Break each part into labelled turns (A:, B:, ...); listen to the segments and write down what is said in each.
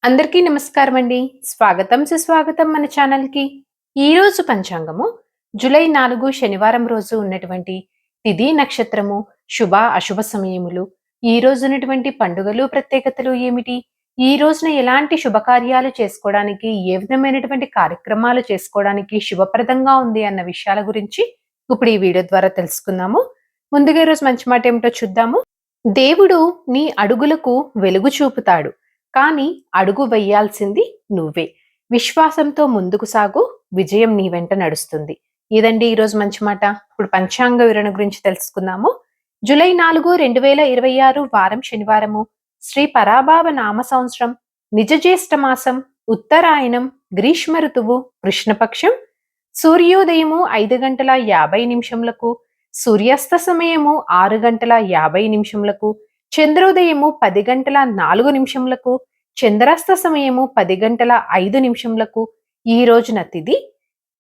A: అందరికీ నమస్కారం అండి. స్వాగతం సుస్వాగతం మన ఛానల్‌కి. ఈరోజు పంచాంగము జూలై 4 శనివారం రోజు ఉన్నటువంటి తిథి, నక్షత్రము, శుభ, అశుభ సమయములు, ఈ రోజు ఉన్నటువంటి పండుగలు, ప్రత్యేకతలు ఏమిటి? ఈ రోజున ఎలాంటి శుభకార్యాలు చేసుకోవడానికి, ఏ విధమైనటువంటి కార్యక్రమాలు చేసుకోవడానికి శుభప్రదంగా ఉంది అన్న విషయాల గురించి ఇప్పుడు ఈ వీడియో ద్వారా తెలుసుకుందాము. ముందుగా ఈరోజు మంచి మాట ఏమిటో చూద్దాము. దేవుడు నీ అడుగులకు వెలుగు చూపుతాడు. కానీ అడుగు వెయ్యాల్సింది నువ్వే. విశ్వాసంతో ముందుకు సాగు, విజయం నీ వెంట నడుస్తుంది. ఇదండి ఈరోజు మంచి మాట. ఇప్పుడు పంచాంగ వివరణ గురించి తెలుసుకుందాము. జూలై 4, 2026 వారం శనివారము. శ్రీ పరాభావ నామ సంవత్సరం, నిజజ్యేష్ఠ మాసం, ఉత్తరాయణం, గ్రీష్మ ఋతువు, కృష్ణపక్షం. సూర్యోదయము 5 గంటల 50 నిమిషములకు, సూర్యాస్త సమయము 6 గంటల 50 నిమిషములకు, చంద్రోదయము 10 గంటల 4 నిమిషములకు, చంద్రాస్త సమయము 10 గంటల 5 నిమిషములకు. ఈ రోజున తిథి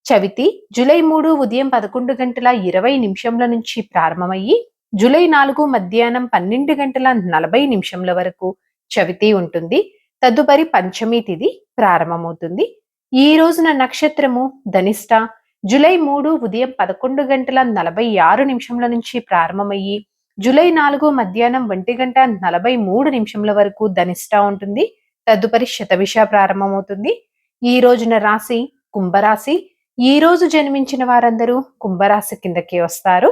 A: చవితి. జూలై 3 ఉదయం 11 గంటల 20 నిమిషముల నుంచి ప్రారంభమయ్యి జూలై 4 మధ్యాహ్నం 12 గంటల 40 నిమిషముల వరకు చవితి ఉంటుంది. తదుపరి పంచమి తిథి ప్రారంభమవుతుంది. ఈ రోజున నక్షత్రము ధనిష్ట. జూలై 3 ఉదయం 11 గంటల 46 నిమిషముల నుంచి ప్రారంభమయ్యి జూలై 4 మధ్యాహ్నం 1 గంట 43 నిమిషముల వరకు ధనిష్ట ఉంటుంది. తదుపరి శతభిష ప్రారంభమవుతుంది. ఈ రోజున రాశి కుంభరాశి. ఈ రోజు జన్మించిన వారందరూ కుంభరాశి కిందకే వస్తారు.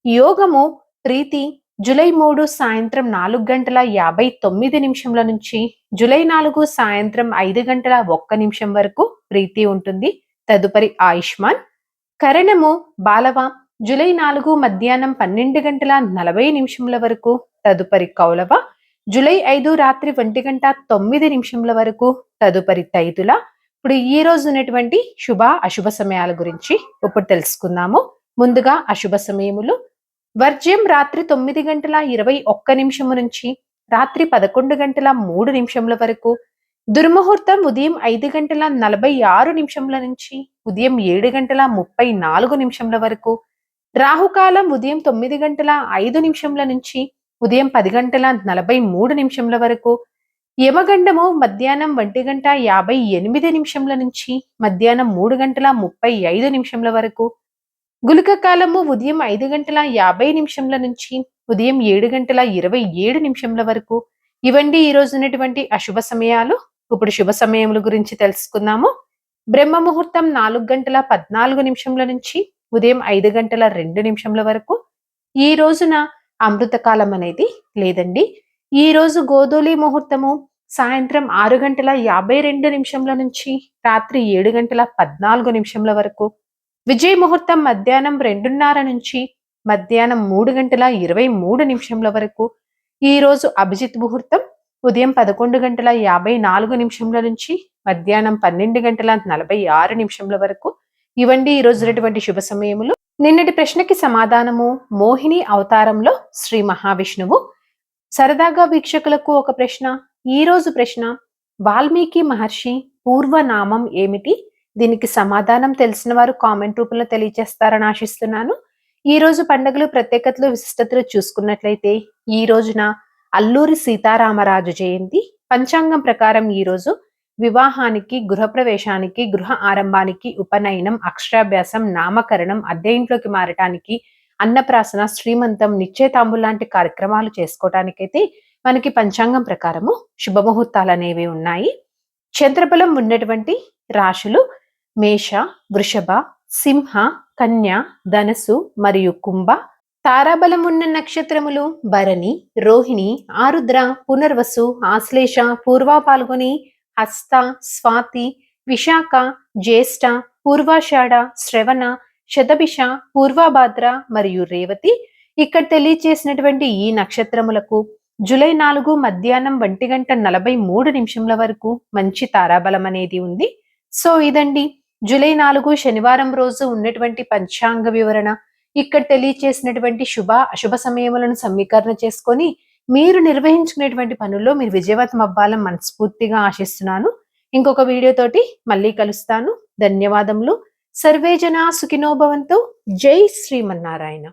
A: యోగము ప్రీతి. జూలై 3 సాయంత్రం 4 గంటల 59 నిమిషముల నుంచి జూలై 4 సాయంత్రం 5 గంటల 1 నిమిషం వరకు ప్రీతి ఉంటుంది. తదుపరి ఆయుష్మాన్. కరణము బాలవ. జూలై 4 మధ్యాహ్నం 12 గంటల 40 నిమిషముల వరకు. తదుపరి కౌలవ. జూలై 5 రాత్రి 1 గంట 9 నిమిషముల వరకు. తదుపరి తైతుల. ఇప్పుడు ఈ రోజు ఉన్నటువంటి శుభ అశుభ సమయాల గురించి ఇప్పుడు తెలుసుకుందాము. ముందుగా అశుభ సమయములు. వర్జ్యం రాత్రి 9 గంటల 21 నిమిషము నుంచి రాత్రి 11 గంటల 3 నిమిషముల వరకు. దుర్ముహూర్తం ఉదయం 5 గంటల 46 నిమిషముల నుంచి ఉదయం 7 గంటల 34 నిమిషముల వరకు. రాహుకాలం ఉదయం 9 గంటల 5 నిమిషముల నుంచి ఉదయం 10 గంటల 43 నిమిషముల వరకు. యమగండము మధ్యాహ్నం 1 గంట 58 నిమిషముల నుంచి మధ్యాహ్నం 3 గంటల 35 నిమిషముల వరకు. గుళిక కాలము ఉదయం 5 గంటల 50 నిమిషముల నుంచి ఉదయం 7 గంటల 27 నిమిషముల వరకు. ఇవండి ఈ రోజు ఉన్నటువంటి అశుభ సమయాలు. ఇప్పుడు శుభ సమయముల గురించి తెలుసుకుందాము. బ్రహ్మ ముహూర్తం 4 గంటల 14 నిమిషముల నుంచి ఉదయం 5 గంటల 2 నిమిషముల వరకు. ఈ రోజున అమృతకాలం అనేది లేదండి. ఈ రోజు గోధూలి ముహూర్తము సాయంత్రం 6 గంటల 52 నిమిషముల నుంచి రాత్రి 7 గంటల 14 నిమిషముల వరకు. విజయ ముహూర్తం మధ్యాహ్నం 2:30 నుంచి మధ్యాహ్నం 3 గంటల 23 నిమిషముల వరకు. ఈ రోజు అభిజిత్ ముహూర్తం ఉదయం 11 గంటల 54 నిమిషముల నుంచి మధ్యాహ్నం 12 గంటల 46 నిమిషముల వరకు. ఇవండి ఈ రోజు ఉన్నటువంటి శుభ సమయములు. నిన్నటి ప్రశ్నకి సమాధానము మోహిని అవతారంలో శ్రీ మహావిష్ణువు. సరదాగా వీక్షకులకు ఒక ప్రశ్న. ఈ రోజు ప్రశ్న, వాల్మీకి మహర్షి పూర్వనామం ఏమిటి? దీనికి సమాధానం తెలిసిన వారు కామెంట్ రూపంలో తెలియజేస్తారని ఆశిస్తున్నాను. ఈ రోజు పండుగలు, ప్రత్యేకతలు, విశిష్టతలు చూసుకున్నట్లయితే ఈ రోజున అల్లూరి సీతారామరాజు జయంతి. పంచాంగం ప్రకారం ఈ రోజు వివాహానికి, గృహప్రవేశానికి, గృహ ఆరంభానికి, ఉపనయనం, అక్షరాభ్యాసం, నామకరణం, అద్దె ఇంట్లోకి మారటానికి, అన్నప్రాసన, శ్రీమంతం, నిశ్చయతాంబులు లాంటి కార్యక్రమాలు చేసుకోవటానికైతే మనకి పంచాంగం ప్రకారము శుభముహూర్తాలు అనేవి ఉన్నాయి. చంద్రబలం ఉన్నటువంటి రాశులు మేష, వృషభ, సింహ, కన్య, ధనస్సు మరియు కుంభ. తారాబలం ఉన్న నక్షత్రములు భరణి, రోహిణి, ఆరుద్ర, పునర్వసు, ఆశ్లేష, పూర్వ పాల్గొని, హస్త, స్వాతి, విశాఖ, జ్యేష్ఠ, పూర్వాషాఢ, శ్రవణ, శతభిష, పూర్వభాద్ర మరియు రేవతి. ఇక్కడ తెలియచేసినటువంటి ఈ నక్షత్రములకు జూలై 4 మధ్యాహ్నం 1 గంట 43 నిమిషముల వరకు మంచి తారాబలం అనేది ఉంది. సో ఇదండి జూలై 4 శనివారం రోజు ఉన్నటువంటి పంచాంగ వివరణ. ఇక్కడ తెలియచేసినటువంటి శుభ అశుభ సమయములను సమీకరణ చేసుకొని మీరు నిర్వహించుకునేటువంటి పనుల్లో మీరు విజయవంతం అవ్వాలని మనస్ఫూర్తిగా ఆశిస్తున్నాను. ఇంకొక వీడియోతోటి మళ్ళీ కలుస్తాను. ధన్యవాదములు. సర్వే జనా సుఖినో భవంతు. జై శ్రీమన్నారాయణ.